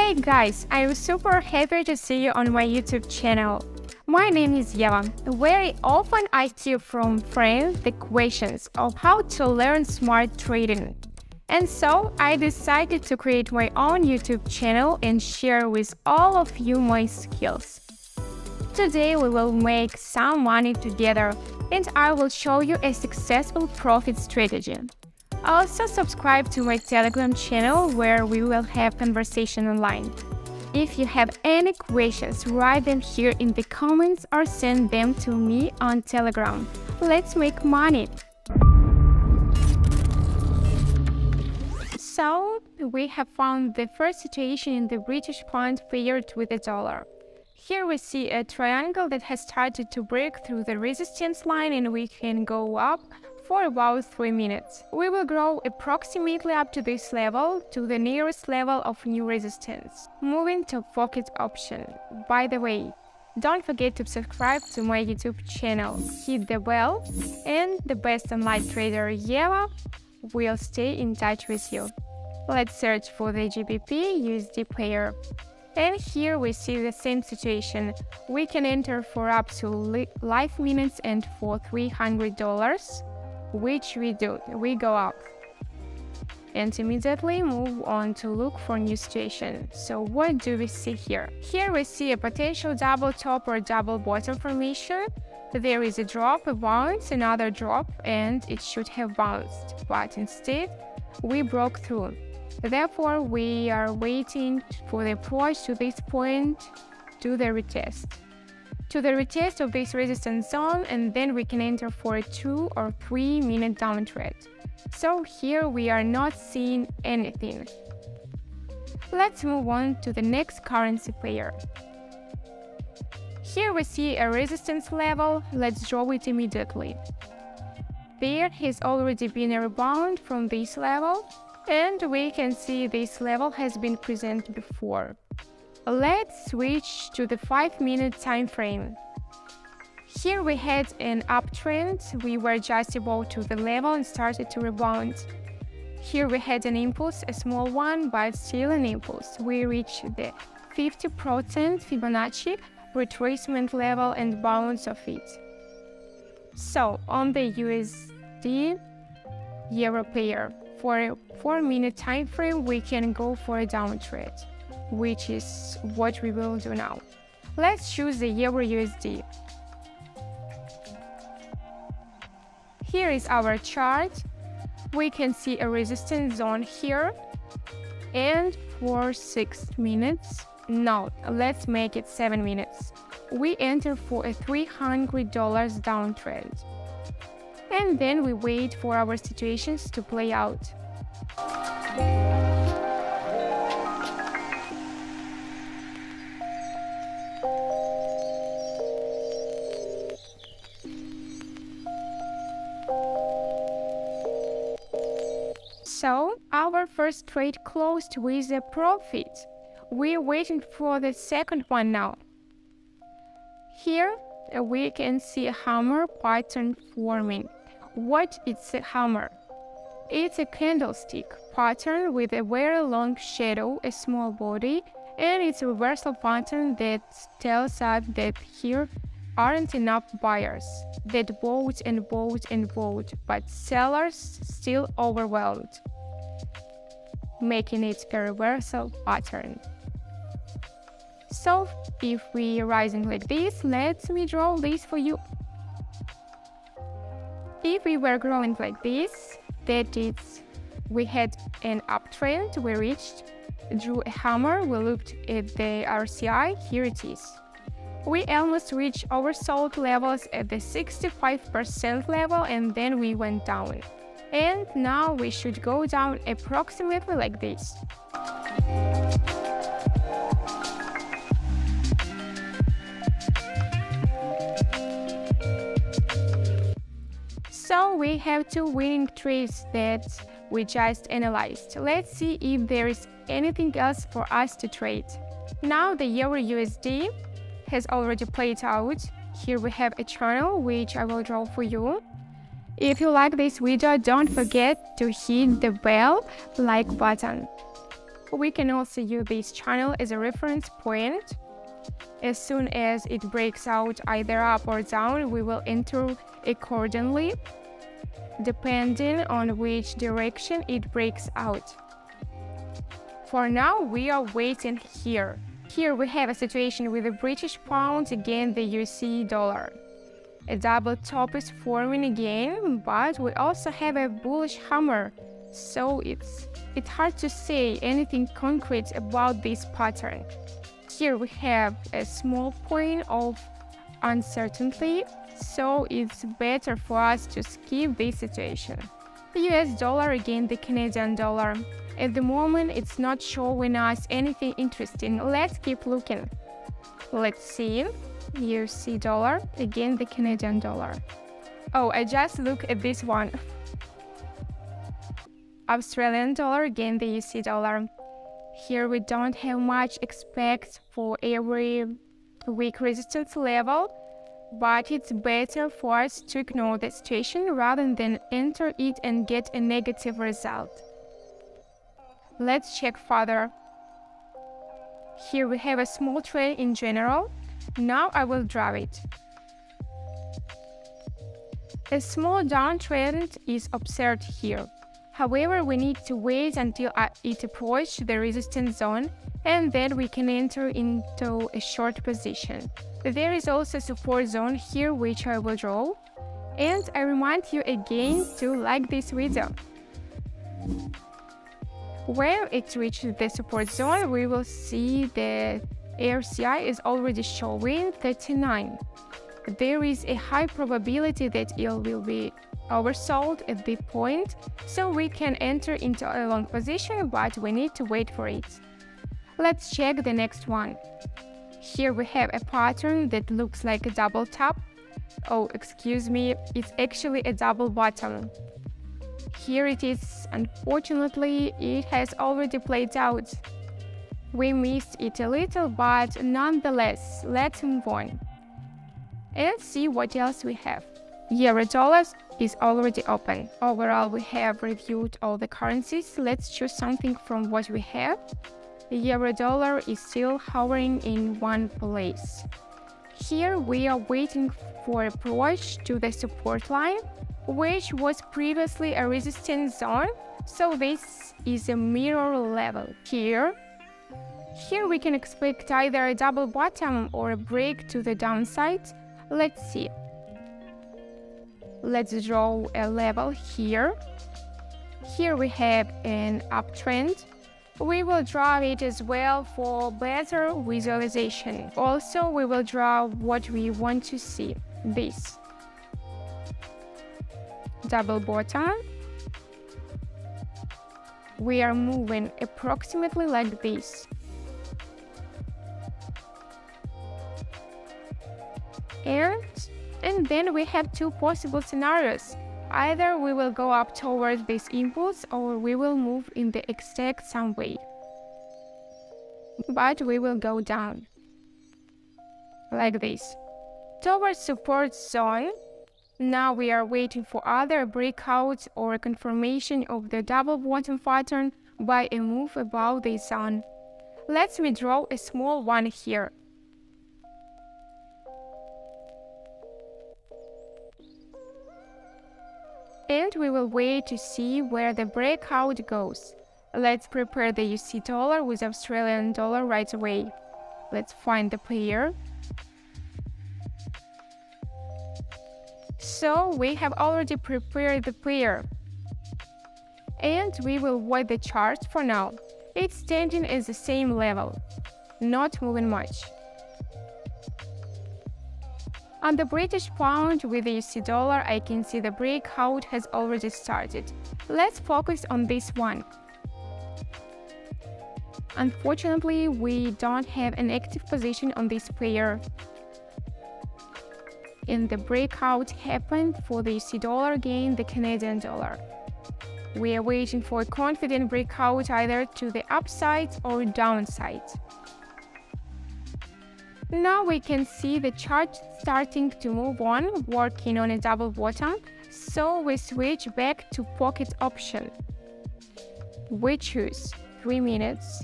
Hey guys, I'm super happy to see you on my YouTube channel. My name is Yeva. Very often I hear from friends the questions of how to learn smart trading. And so I decided to create my own YouTube channel and share with all of you my skills. Today we will make some money together and I will show you a successful profit strategy. Also subscribe to my Telegram channel where we will have conversation online. If you have any questions, write them here in the comments or send them to me on Telegram. Let's make money! So, we have found the first situation in the British pound paired with the dollar. Here we see a triangle that has started to break through the resistance line and we can go up for about 3 minutes. We will grow approximately up to this level, to the nearest level of new resistance. Moving to pocket option. By the way, don't forget to subscribe to my YouTube channel, hit the bell, and the best online trader Yeva will stay in touch with you. Let's search for the GBP USD pair. And here we see the same situation. We can enter for up to 5 minutes and for $300. Which we do, we go up and immediately move on to look for new situation. So what do we see here? Here we see a potential double top or double bottom formation. There is a drop, a bounce, another drop, and it should have bounced, but instead we broke through. Therefore, we are waiting for the approach to this point, to the retest of this resistance zone, and then we can enter for a 2 or 3 minute down trade. So here we are not seeing anything. Let's move on to the next currency pair. Here we see a resistance level. Let's draw it immediately. There has already been a rebound from this level, and we can see this level has been present before. Let's switch to the 5-minute time frame. Here we had an uptrend, we were just about to the level and started to rebound. Here we had an impulse, a small one, but still an impulse. We reached the 50% Fibonacci retracement level and bounce of it. So on the USD Euro pair, for a 4-minute time frame, we can go for a downtrend, which is what we will do now. Let's choose the Euro USD. Here is our chart. We can see a resistance zone here, and for 6 minutes, no, let's make it 7 minutes. We enter for a $300 downtrend. And then we wait for our situations to play out. So, our first trade closed with a profit. We're waiting for the second one now. Here, we can see a hammer pattern forming. What is a hammer? It's a candlestick pattern with a very long shadow, a small body, and it's a reversal pattern that tells us that here aren't enough buyers that bought and bought and bought, but sellers still overwhelmed, making it a reversal pattern. So if we are rising like this, let me draw this for you. If we were growing like this, that is, we had an uptrend, we reached, drew a hammer, we looked at the RSI, here it is. We almost reached oversold levels at the 65% level and then we went down. And now we should go down approximately like this. So we have 2 winning trades that we just analyzed. Let's see if there is anything else for us to trade. Now the Euro USD has already played out. Here we have a channel which I will draw for you. If you like this video, don't forget to hit the bell like button. We can also use this channel as a reference point. As soon as it breaks out either up or down, we will enter accordingly, depending on which direction it breaks out. For now, we are waiting here. Here we have a situation with the British pound against the USD dollar. A double top is forming again, but we also have a bullish hammer, so it's hard to say anything concrete about this pattern. Here we have a small point of uncertainty, so it's better for us to skip this situation. The US dollar against the Canadian dollar. At the moment, it's not showing us anything interesting. Let's keep looking. Let's see. USD dollar against the Canadian dollar. Oh, I just look at this one. Australian dollar against the USD dollar. Here we don't have much expect for every weak resistance level, but it's better for us to ignore the situation rather than enter it and get a negative result. Let's check further. Here we have a small trade in general. Now I will draw it. A small downtrend is observed here. However, we need to wait until it approaches the resistance zone, and then we can enter into a short position. There is also a support zone here which I will draw. And I remind you again to like this video. Where it reaches the support zone, we will see the RSI is already showing 39. There is a high probability that it will be oversold at this point, so we can enter into a long position, but we need to wait for it. Let's check the next one. Here we have a pattern that looks like a double top. Oh, excuse me, it's actually a double bottom. Here it is. Unfortunately, it has already played out. We missed it a little, but nonetheless, let's move on and see what else we have. Euro dollars is already open. Overall, we have reviewed all the currencies. Let's choose something from what we have. The euro dollar is still hovering in one place. Here we are waiting for approach to the support line, which was previously a resistance zone, so this is a mirror level. Here we can expect either a double bottom or a break to the downside. Let's see. Let's draw a level here. Here we have an uptrend. We will draw it as well for better visualization. Also, we will draw what we want to see. This. Double bottom. We are moving approximately like this. And then we have two possible scenarios. Either we will go up towards this impulse or we will move in the exact same way. But we will go down. Like this. Towards support zone. Now we are waiting for either a breakout or a confirmation of the double bottom pattern by a move above the zone. Let me draw a small one here. And we will wait to see where the breakout goes. Let's prepare the USD dollar with Australian dollar right away. Let's find the pair. So we have already prepared the pair. And we will wait the chart for now. It's standing at the same level, not moving much. On the British pound with the USD dollar, I can see the breakout has already started. Let's focus on this one. Unfortunately, we don't have an active position on this pair. And the breakout happened for the USD dollar against the Canadian dollar. We are waiting for a confident breakout either to the upside or downside. Now we can see the chart starting to move on, working on a double bottom, so we switch back to pocket option. We choose 3 minutes.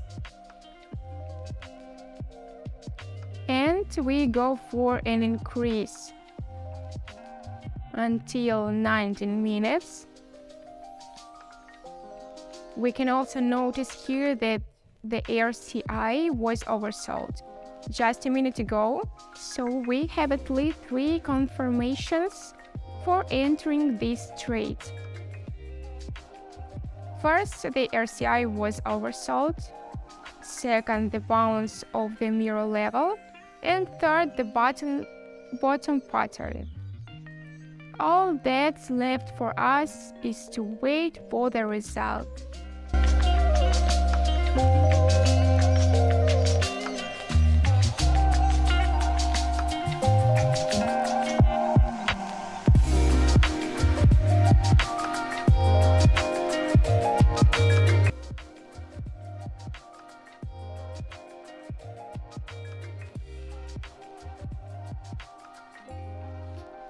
And we go for an increase until 19 minutes. We can also notice here that the RSI was oversold just a minute ago, so we have at least 3 confirmations for entering this trade. First, the RSI was oversold. Second, the bounce of the mirror level. And third, the bottom pattern. All that's left for us is to wait for the result.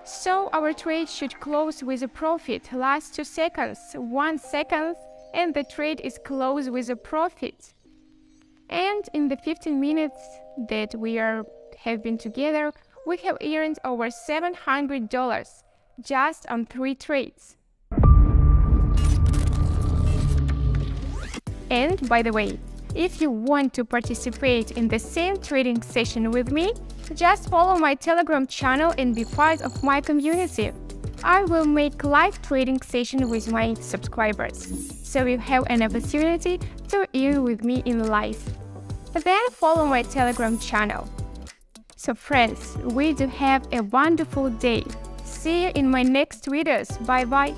So our trade should close with a profit. Last 2 seconds, 1 second, and the trade is closed with a profit. And in the 15 minutes that we have been together, we have earned over $700 just on 3 trades. And by the way, if you want to participate in the same trading session with me, just follow my Telegram channel and be part of my community. I will make live trading session with my subscribers, so you have an opportunity to earn with me in live. Then follow my Telegram channel. So friends, we do have a wonderful day. See you in my next videos. Bye bye.